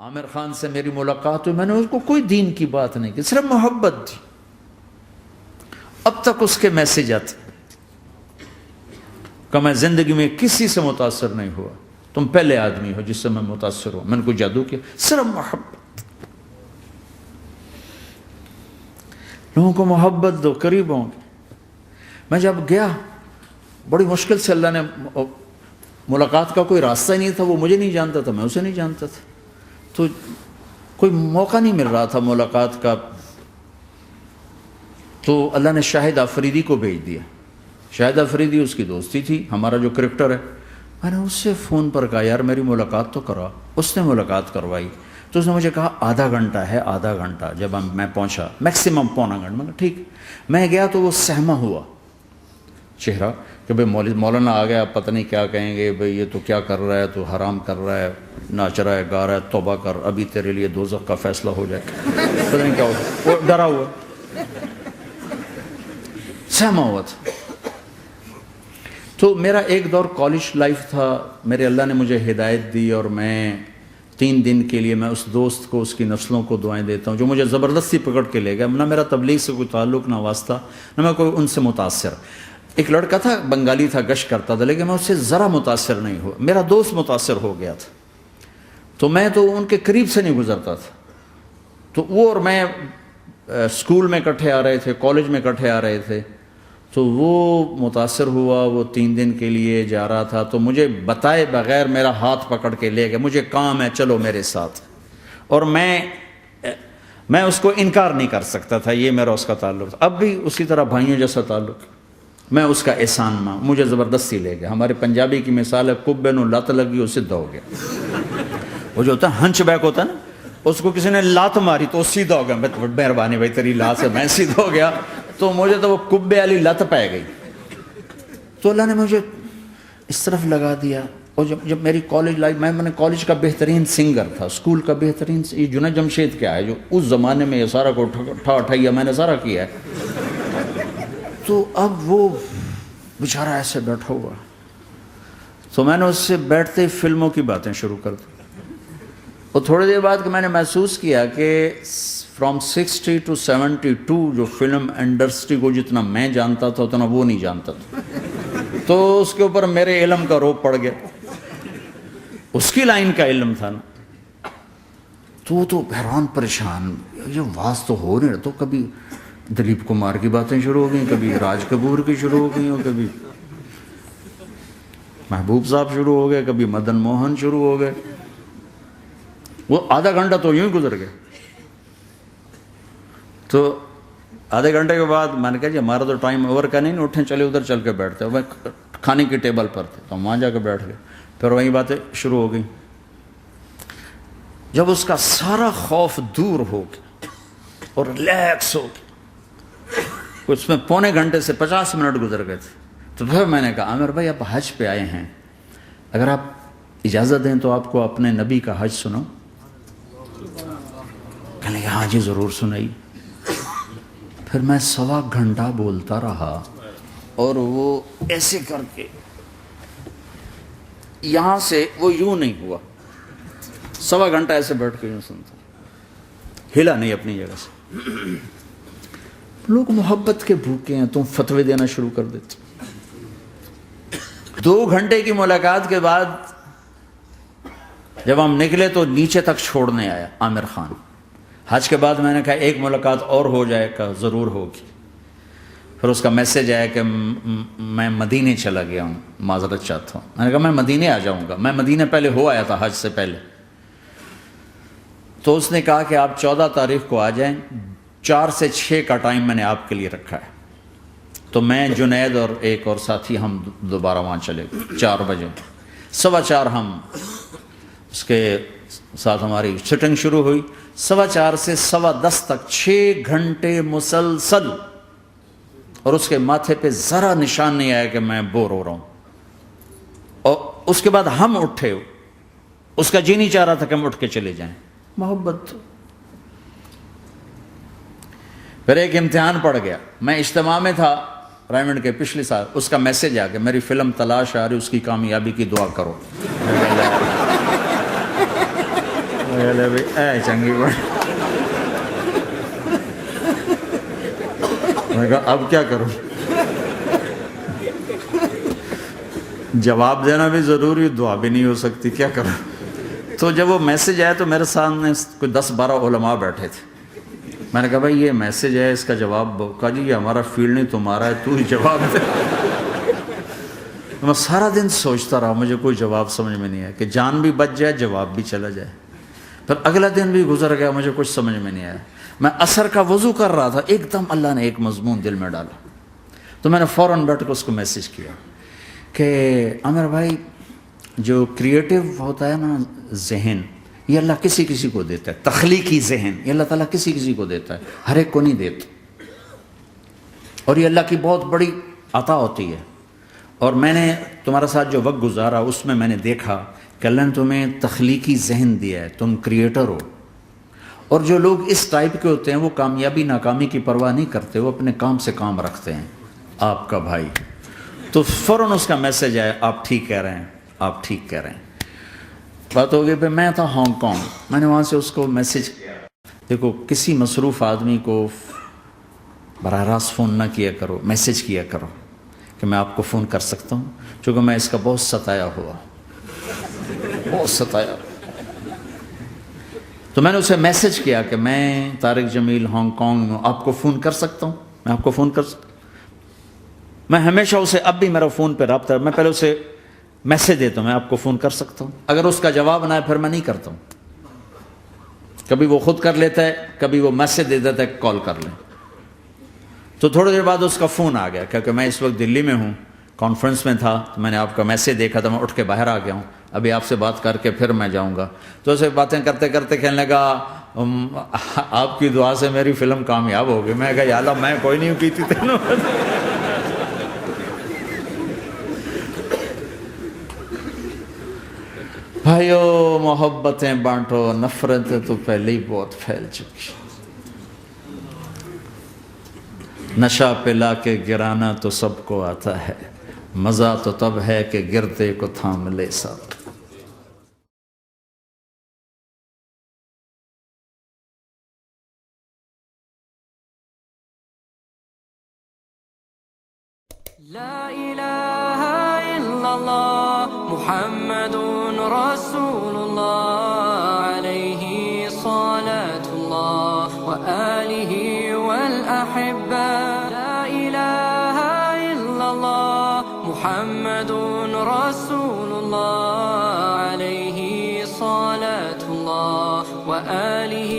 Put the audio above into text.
عامر خان سے میری ملاقات ہوئی، میں نے اس کو کوئی دین کی بات نہیں کی، صرف محبت تھی. اب تک اس کے میسج آتے کہ میں زندگی میں کسی سے متاثر نہیں ہوا، تم پہلے آدمی ہو جس سے میں متاثر ہوں. میں نے کوئی جادو کیا، صرف محبت. لوگوں کو محبت دو، قریب ہوں گے. میں جب گیا بڑی مشکل سے اللہ نے، ملاقات کا کوئی راستہ ہی نہیں تھا، وہ مجھے نہیں جانتا تھا، میں اسے نہیں جانتا تھا، تو کوئی موقع نہیں مل رہا تھا ملاقات کا. تو اللہ نے شاہد آفریدی کو بھیج دیا. شاہد آفریدی اس کی دوستی تھی، ہمارا جو کرکٹر ہے. میں نے اس سے فون پر کہا یار میری ملاقات تو کرا. اس نے ملاقات کروائی. تو اس نے مجھے کہا آدھا گھنٹہ ہے، آدھا گھنٹہ. جب میں پہنچا میکسیمم پونا گھنٹہ. میں کہا ٹھیک. میں گیا تو وہ سہما ہوا چہرہ کہ بھئی مولانا آ گیا، پتہ نہیں کیا کہیں گے، بھئی یہ تو کیا کر رہا ہے، تو حرام کر رہا ہے، ناچ رہا ہے، گا رہا ہے، توبہ کر، ابھی تیرے لیے دوزخ کا فیصلہ ہو جائے. پتہ نہیں کیا ہو، وہ ڈرا ہوا سہما ہوا تھا. تو میرا ایک دور کالج لائف تھا. میرے اللہ نے مجھے ہدایت دی اور میں 3 دن کے لیے میں اس دوست کو، اس کی نسلوں کو دعائیں دیتا ہوں جو مجھے زبردستی پکڑ کے لے گیا. نہ میرا تبلیغ سے کوئی تعلق، نہ واسطہ، نہ میں کوئی ان سے متاثر. ایک لڑکا تھا، بنگالی تھا، گشت کرتا تھا، لیکن میں اس سے ذرا متاثر نہیں ہوا. میرا دوست متاثر ہو گیا تھا، تو میں تو ان کے قریب سے نہیں گزرتا تھا. تو وہ اور میں اسکول میں اکٹھے آ رہے تھے، کالج میں اکٹھے آ رہے تھے. تو وہ متاثر ہوا، وہ 3 دن کے لیے جا رہا تھا. تو مجھے بتائے بغیر میرا ہاتھ پکڑ کے لے گیا، مجھے کام ہے چلو میرے ساتھ. اور میں اس کو انکار نہیں کر سکتا تھا، یہ میرا اس کا تعلق تھا. اب بھی اسی طرح بھائیوں جیسا تعلق. میں اس کا احسان ماں، مجھے زبردستی لے گیا. ہمارے پنجابی کی مثال ہے، کبے نو لت لگی وہ سیدھا ہو گیا. وہ جو ہوتا ہے ہنچ بیک ہوتا ہے نا، اس کو کسی نے لات ماری تو وہ سیدھا ہو گیا. مہربانی بھائی تیری لات سے میں سیدھا ہو گیا. تو مجھے تو وہ کبے والی لت پہ گئی. تو اللہ نے مجھے اس طرف لگا دیا. اور جب میری کالج لائف، میں نے کالج کا بہترین سنگر تھا، اسکول کا بہترین، یہ جنید جمشید کیا ہے جو اس زمانے میں یہ سارا کو اٹھایا میں نے سارا کیا ہے. تو اب وہ بیچارہ ایسے بیٹھا ہوا. تو میں نے اس سے بیٹھتے ہی فلموں کی باتیں شروع کر دی. اور تھوڑی دیر بعد کہ میں نے محسوس کیا کہ فرام 60 to 72 جو فلم انڈسٹری کو جتنا میں جانتا تھا اتنا وہ نہیں جانتا تھا. تو اس کے اوپر میرے علم کا روپ پڑ گیا. اس کی لائن کا علم تھا نا. تو حیران پریشان، یہ واز تو ہو نہیں رہا. تو کبھی دلیپ کمار کی باتیں شروع ہو گئیں، کبھی راج کپور کی شروع ہو گئیں، اور کبھی محبوب صاحب شروع ہو گئے، کبھی مدن موہن شروع ہو گئے. وہ آدھا گھنٹہ تو یوں ہی گزر گیا. تو آدھے گھنٹے کے بعد میں نے کہا جی ہمارا تو ٹائم اوور کا نہیں، اٹھیں چلے ادھر چل کے بیٹھتے. وہ کھانے کی ٹیبل پر تھے تو وہاں جا کے بیٹھ گئے. پھر وہیں باتیں شروع ہو گئیں. جب اس کا سارا خوف دور ہو گیا اور ریلیکس ہو گیا، اس میں پونے گھنٹے سے 50 منٹ گزر گئے تھے. تو پھر میں نے کہا عامر بھائی آپ حج پہ آئے ہیں، اگر آپ اجازت دیں تو آپ کو اپنے نبی کا حج سنو. کہنے لگے ہاں جی ضرور سنائی. پھر میں 1.25 گھنٹہ بولتا رہا اور وہ ایسے کر کے یہاں سے وہ یوں نہیں ہوا. 1.25 گھنٹہ ایسے بیٹھ کے یوں سنتا، ہلا نہیں اپنی جگہ سے. لوگ محبت کے بھوکے ہیں، تم فتوے دینا شروع کر دیتے. 2 گھنٹے کی ملاقات کے بعد جب ہم نکلے تو نیچے تک چھوڑنے آیا عامر خان. حج کے بعد میں نے کہا ایک ملاقات اور ہو جائے گا، ضرور ہوگی. پھر اس کا میسج آیا کہ میں مدینے چلا گیا ہوں، معذرت چاہتا ہوں. میں نے کہا میں مدینے آ جاؤں گا. میں مدینے پہلے ہو آیا تھا حج سے پہلے. تو اس نے کہا کہ آپ 14 تاریخ کو آ جائیں، 4 سے 6 کا ٹائم میں نے آپ کے لیے رکھا ہے. تو میں، جنید اور ایک اور ساتھی ہم دوبارہ وہاں چلے گئے. 4 بجے 4:15 ہم اس کے ساتھ ہماری سٹنگ شروع ہوئی. 4:15 سے 10:15 تک 6 گھنٹے مسلسل. اور اس کے ماتھے پہ ذرا نشان نہیں آیا کہ میں بور ہو رہا ہوں. اور اس کے بعد ہم اٹھے، اس کا جی نہیں چاہ رہا تھا کہ ہم اٹھ کے چلے جائیں. محبت. پھر ایک امتحان پڑ گیا. میں اجتماع میں تھا ریمنڈ کے پچھلے سال. اس کا میسج آ گیا میری فلم تلاش آ رہی، اس کی کامیابی کی دعا کرو. لے بھی اے چنگی بڑی. میں نے کہا اب کیا کروں؟ جواب دینا بھی ضروری، دعا بھی نہیں ہو سکتی، کیا کروں؟ تو جب وہ میسج آیا تو میرے سامنے کوئی 10-12 علماء بیٹھے تھے. میں نے کہا بھائی یہ میسج ہے، اس کا جواب کہا جی یہ ہمارا فیلڈ نہیں تمہارا ہے، تو ہی جواب دے. میں سارا دن سوچتا رہا، مجھے کوئی جواب سمجھ میں نہیں آیا کہ جان بھی بچ جائے، جواب بھی چلا جائے. پھر اگلا دن بھی گزر گیا، مجھے کچھ سمجھ میں نہیں آیا. میں عصر کا وضو کر رہا تھا، ایک دم اللہ نے ایک مضمون دل میں ڈالا. تو میں نے فوراً بیٹھ کے اس کو میسج کیا کہ عامر بھائی جو کریٹو ہوتا ہے نا ذہن، یہ اللہ کسی کسی کو دیتا ہے. تخلیقی ذہن یہ اللہ تعالیٰ کسی کسی کو دیتا ہے، ہر ایک کو نہیں دیتا. اور یہ اللہ کی بہت بڑی عطا ہوتی ہے. اور میں نے تمہارے ساتھ جو وقت گزارا اس میں نے دیکھا کہ اللہ نے تمہیں تخلیقی ذہن دیا ہے، تم کریٹر ہو. اور جو لوگ اس ٹائپ کے ہوتے ہیں وہ کامیابی ناکامی کی پرواہ نہیں کرتے، وہ اپنے کام سے کام رکھتے ہیں. آپ کا بھائی تو فوراً اس کا میسج آیا، آپ ٹھیک کہہ رہے ہیں، آپ ٹھیک کہہ رہے ہیں. بات ہو گئی. پھر میں تھا ہانگ کانگ، میں نے وہاں سے اس کو میسج کیا. دیکھو کسی مصروف آدمی کو براہ راست فون نہ کیا کرو، میسج کیا کرو کہ میں آپ کو فون کر سکتا ہوں، چونکہ میں اس کا بہت ستایا ہوا، بہت ستایا. تو میں نے اسے میسج کیا کہ میں طارق جمیل ہانگ کانگ میں آپ کو فون کر سکتا ہوں، میں آپ کو فون کر سکتا ہوں. میں ہمیشہ اسے، اب بھی میرا فون پہ رابطہ ہے، میں پہلے اسے میسج دیتا ہوں میں آپ کو فون کر سکتا ہوں. اگر اس کا جواب نہ ہے پھر میں نہیں کرتا ہوں. کبھی وہ خود کر لیتا ہے، کبھی وہ میسج دے دیتا ہے کال کر لیں. تو تھوڑی دیر بعد اس کا فون آ گیا کیونکہ میں اس وقت دلی میں ہوں، کانفرنس میں تھا. تو میں نے آپ کا میسج دیکھا تھا، میں اٹھ کے باہر آ گیا ہوں، ابھی آپ سے بات کر کے پھر میں جاؤں گا. تو اسے باتیں کرتے کرتے کہنے لگا آپ کی دعا سے میری فلم کامیاب ہو گئی. میں کہا یا اللہ میں کوئی نہیں کیتی تینوں. بھائیو محبتیں بانٹو، نفرتیں تو پہلے ہی بہت پھیل چکی. نشہ پلا کے گرانا تو سب کو آتا ہے، مزہ تو تب ہے کہ گرتے کو تھام لے سب. لا إله إلا الله محمد رسول الله عليه صلاة الله وآله والأحبة. لا إله إلا الله محمد رسول الله عليه صلاة الله وآله